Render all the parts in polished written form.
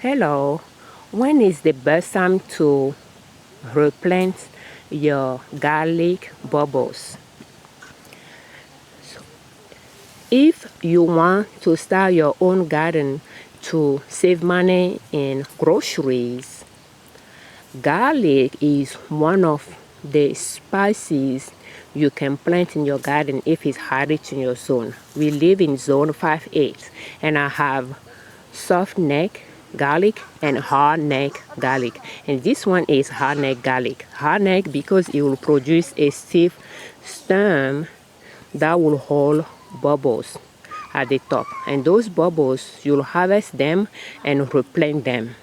Hello, when is the best time to replant your garlic bulbils? If you want to start your own garden to save money in groceries, garlic is one of the spices you can plant in your garden if it's hardy in your zone. We live in zone 5-8 and I have soft neck garlic and hard neck garlic, and this one is hard neck garlic. Hard neck because it will produce a stiff stem that will hold bubbles at the top, and those bubbles you'll harvest them and replant them.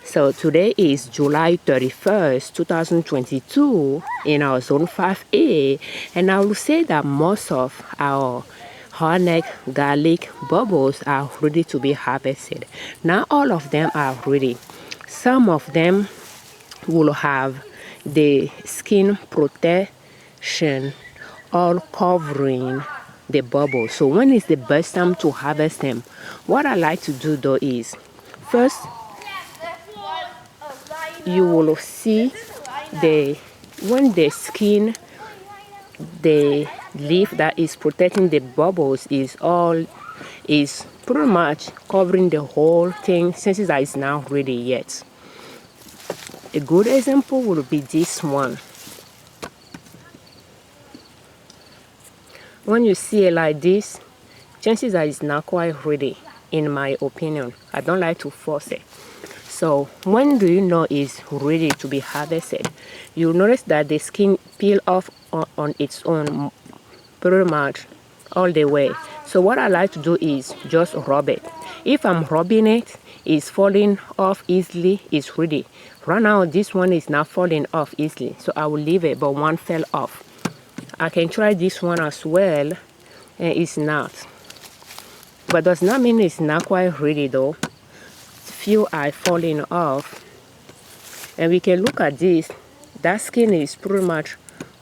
So today is July 31st, 2022 in our zone 5A, and I will say that most of our hard neck garlic bulbils are ready to be harvested. Not all of them are ready. Some of them will have the skin protection all covering the bubble. So when is the best time to harvest them? What I like to do though is, first you will see when the skin, the leaf that is protecting the bubbles is pretty much covering the whole thing, since that is not ready yet. A good example would be this one. When you see it like this, chances that it's not quite ready, in my opinion. I don't like to force it. So when do you know it's ready to be harvested? You'll notice that the skin peel off on its own pretty much all the way. So what I like to do is just rub it. If I'm rubbing it, it's falling off easily, it's ready. Right now this one is not falling off easily, so I will leave it, but one fell off. I can try this one as well, and it's not. But does not mean it's not quite ready though. Few are falling off, and we can look at this. That skin is pretty much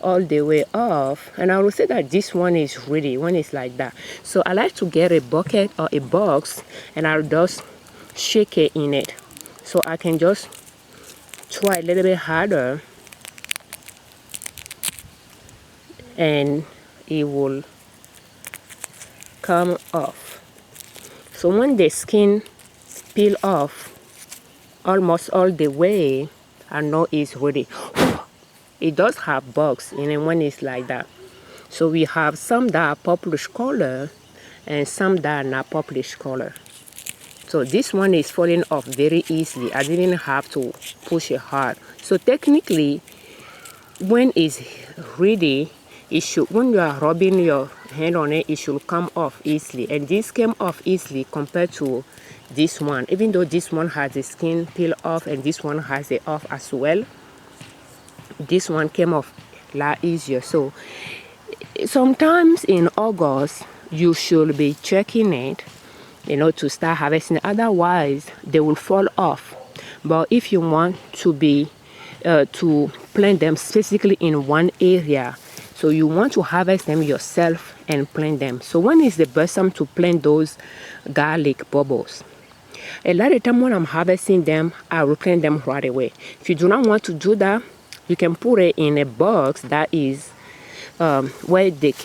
all the way off, and I will say that this one is ready when it's like that. So I like to get a bucket or a box, and I'll just shake it in it, so I can just try a little bit harder and it will come off. So when the skin peel off almost all the way, I know it's ready. It does have bugs in it when it's like that. So we have some that are purplish color and some that are not purplish color. So this one is falling off very easily. I didn't have to push it hard. So technically, when it's ready, it should, when you are rubbing your hand on it, it should come off easily. And this came off easily compared to this one. Even though this one has the skin peel off and this one has it off as well, this one came off a lot easier. So sometimes in August, you should be checking it, to start harvesting. Otherwise, they will fall off. But if you want to be to plant them specifically in one area, so you want to harvest them yourself and plant them. So when is the best time to plant those garlic bulbils? A lot of time when I'm harvesting them, I will plant them right away. If you do not want to do that, you can put it in a box that is where the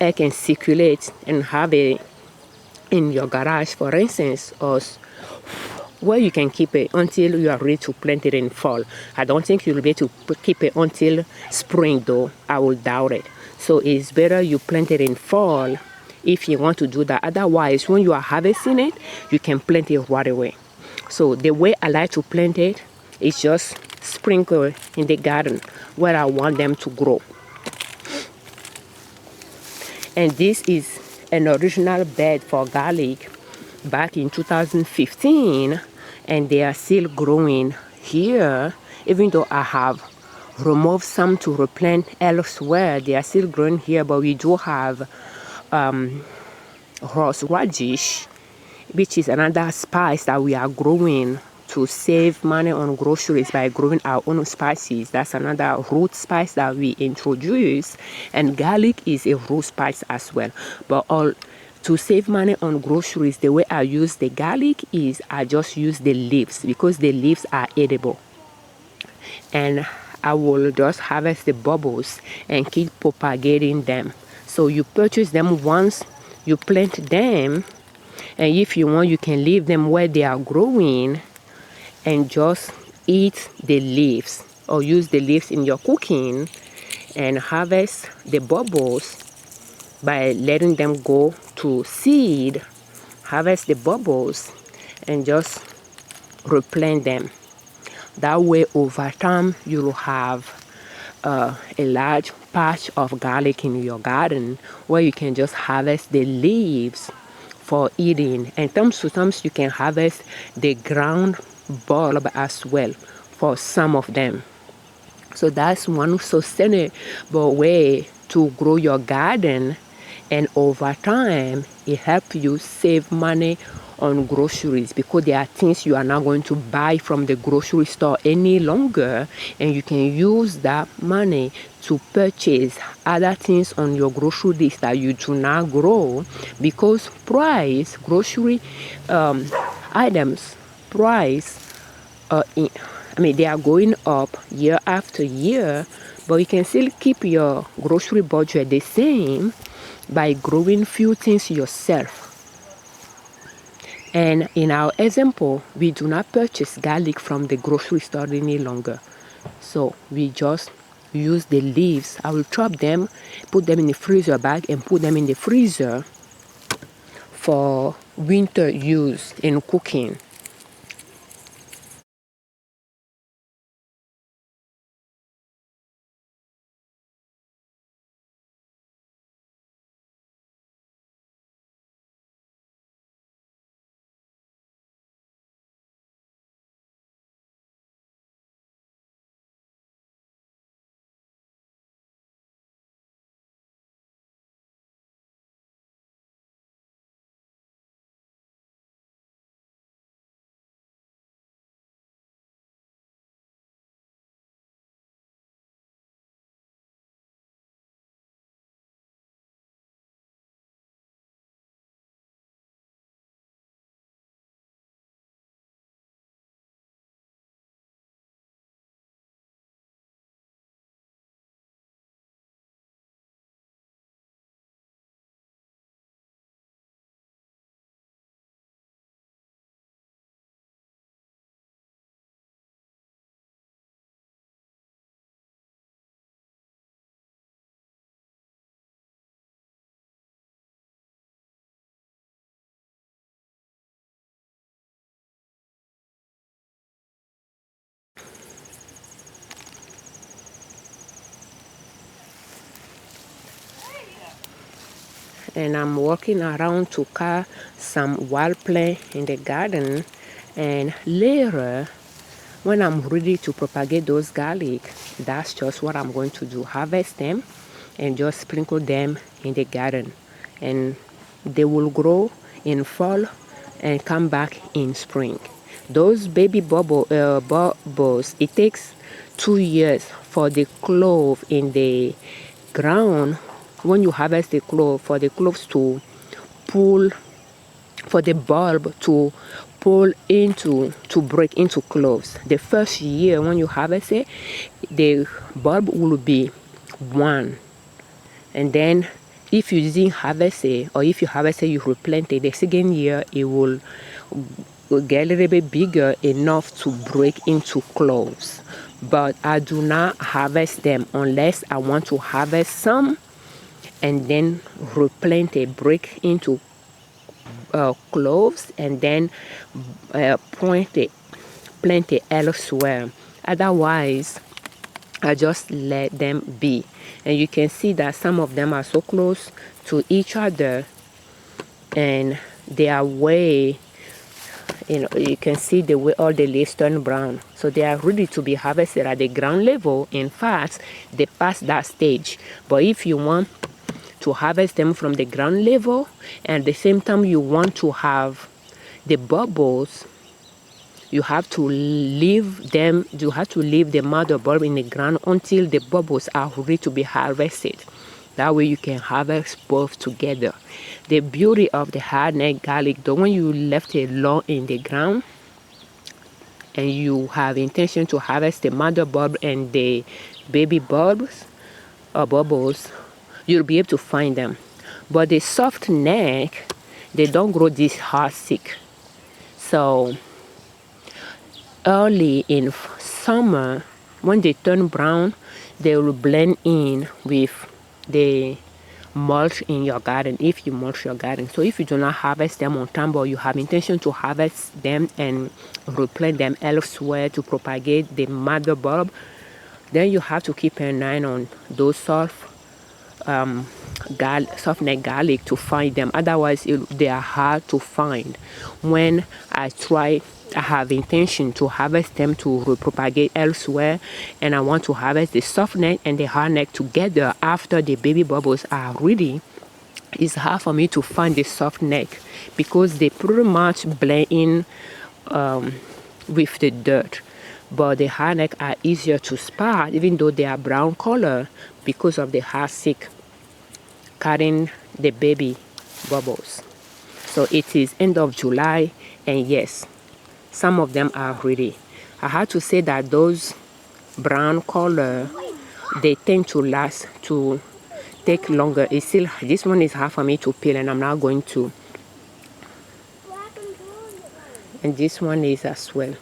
air can circulate, and have it in your garage, for instance, or where you can keep it until you are ready to plant it in fall. I don't think you'll be able to keep it until spring though. I will doubt it. So it's better you plant it in fall if you want to do that. Otherwise, when you are harvesting it, you can plant it right away. So the way I like to plant it is just sprinkle in the garden where I want them to grow. And this is an original bed for garlic back in 2015, and they are still growing here. Even though I have removed some to replant elsewhere, they are still growing here. But we do have horseradish, which is another spice that we are growing to save money on groceries by growing our own spices. That's another root spice that we introduce, and garlic is a root spice as well. But to save money on groceries, the way I use the garlic is I just use the leaves because the leaves are edible. And I will just harvest the bulbils and keep propagating them. So you purchase them once you plant them, and if you want, you can leave them where they are growing and just eat the leaves or use the leaves in your cooking and harvest the bulbils by letting them go to seed, harvest the bulbils and just replant them. That way, over time, you'll have a large patch of garlic in your garden where you can just harvest the leaves for eating. And sometimes you can harvest the ground bulb as well for some of them. So that's one sustainable way to grow your garden, and over time it helps you save money on groceries because there are things you are not going to buy from the grocery store any longer, and you can use that money to purchase other things on your grocery list that you do not grow because grocery items price they are going up year after year, but you can still keep your grocery budget the same by growing few things yourself. And in our example, we do not purchase garlic from the grocery store any longer. So we just use the leaves. I will chop them, put them in the freezer bag and put them in the freezer for winter use in cooking. And I'm walking around to cut some wild plant in the garden, and later when I'm ready to propagate those garlic, that's just what I'm going to do, harvest them and just sprinkle them in the garden, and they will grow in fall and come back in spring. Those baby bulbs, it takes 2 years for the clove in the ground. When you harvest the clove, for the cloves to pull, for the bulb to pull into, to break into cloves. The first year when you harvest it, the bulb will be one. And then if you didn't harvest it, or if you harvest it, you replant it, the second year it will get a little bit bigger enough to break into cloves. But I do not harvest them unless I want to harvest some and then replant it, break into cloves, and then plant it elsewhere. Otherwise, I just let them be. And you can see that some of them are so close to each other, and they are way, you can see the way all the leaves turn brown. So they are ready to be harvested at the ground level. In fact, they pass that stage. But if you want to harvest them from the ground level, and at the same time you want to have the bulbils, you have to leave the mother bulb in the ground until the bulbils are ready to be harvested. That way you can harvest both together. The beauty of the hardneck garlic, the one you left it long in the ground and you have intention to harvest the mother bulb and the baby bulbs or bubbles, you'll be able to find them. But the soft neck, they don't grow this hard thick. So early in summer, when they turn brown, they will blend in with the mulch in your garden if you mulch your garden. So if you do not harvest them on time, but you have intention to harvest them and replant them elsewhere to propagate the mother bulb, then you have to keep an eye on those soft neck garlic to find them. Otherwise they are hard to find. When I have intention to harvest them to repropagate elsewhere, and I want to harvest the soft neck and the hard neck together after the baby bubbles are ready, it's hard for me to find the soft neck because they pretty much blend in with the dirt. But the hard neck are easier to spot even though they are brown color because of the hard stick carrying the baby bubbles. So it is end of July, and yes, some of them are ready. I have to say that those brown color, they tend to last, to take longer. It's still, this one is hard for me to peel, and I'm not going to. And this one is as well.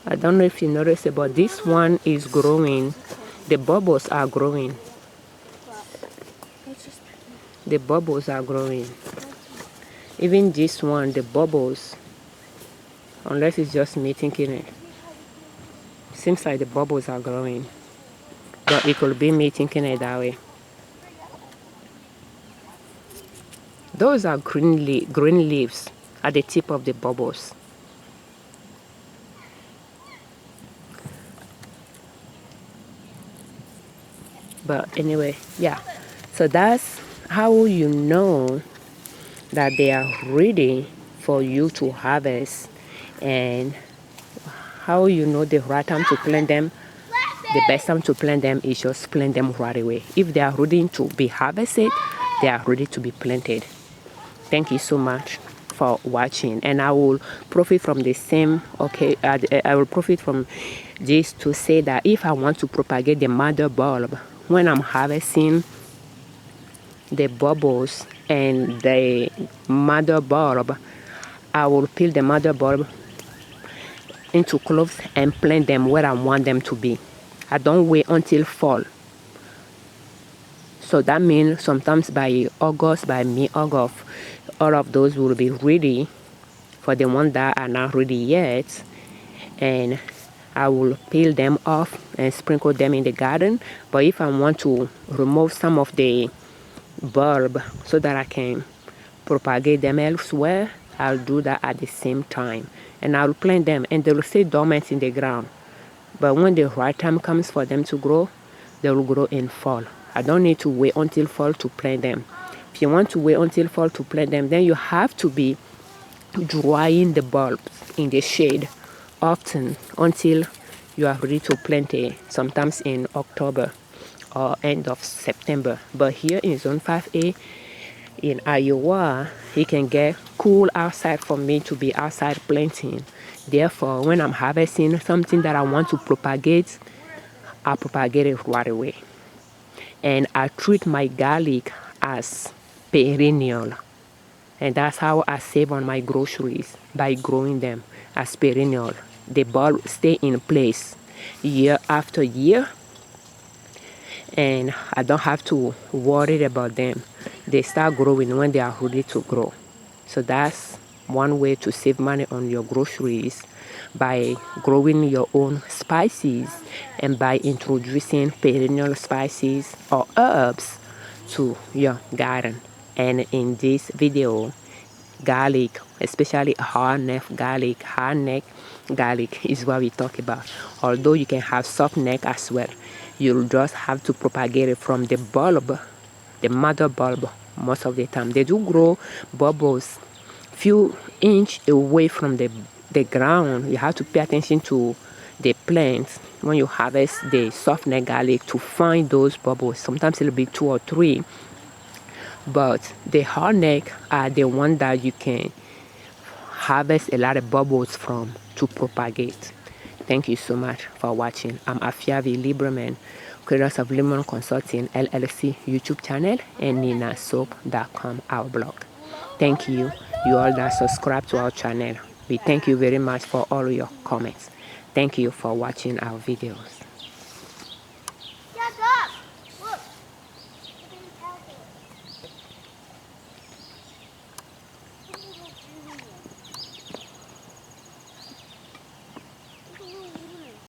I don't know if you noticed it, but this one is growing. The bubbles are growing. The bubbles are growing. Even this one, the bubbles, unless it's just me thinking it, seems like the bubbles are growing. But it could be me thinking it that way. Those are green leaves at the tip of the bubbles. But anyway, yeah. So that's how you know that they are ready for you to harvest, and how you know the right time to plant them. The best time to plant them is just plant them right away. If they are ready to be harvested, they are ready to be planted. Thank you so much for watching, and I will profit from the same. Okay, I will profit from this to say that if I want to propagate the mother bulb, when I'm harvesting the bubbles and the mother bulb, I will peel the mother bulb into cloves and plant them where I want them to be. I don't wait until fall. So that means sometimes by August, by mid-August, all of those will be ready. For the ones that are not ready yet, and I will peel them off and sprinkle them in the garden. But if I want to remove some of the bulb so that I can propagate them elsewhere, I'll do that at the same time, and I'll plant them, and they will stay dormant in the ground. But when the right time comes for them to grow, they will grow in fall. I don't need to wait until fall to plant them. If you want to wait until fall to plant them, then you have to be drying the bulbs in the shade often until you are ready to plant it, sometimes in October or end of September. But here in Zone 5A in Iowa, it can get cool outside for me to be outside planting. Therefore, when I'm harvesting something that I want to propagate, I propagate it right away. And I treat my garlic as perennial. And that's how I save on my groceries, by growing them as perennial. The bulb stay in place year after year, and I don't have to worry about them. They start growing when they are ready to grow. So that's one way to save money on your groceries, by growing your own spices and by introducing perennial spices or herbs to your garden. And in this video, garlic, especially hard-neck garlic is what we talk about. Although you can have soft neck as well, you'll just have to propagate it from the bulb, the mother bulb. Most of the time they do grow bubbles few inch away from the ground. You have to pay attention to the plants when you harvest the softened garlic to find those bubbles. Sometimes it'll be 2 or 3, but the hard neck are the one that you can harvest a lot of bubbles from to propagate. Thank you so much for watching. I'm Afiavi Liberman, creators of Liberman Consulting L.L.C YouTube channel and ninasoap.com our blog. Thank you, you all that subscribe to our channel. We thank you very much for all your comments. Thank you for watching our videos.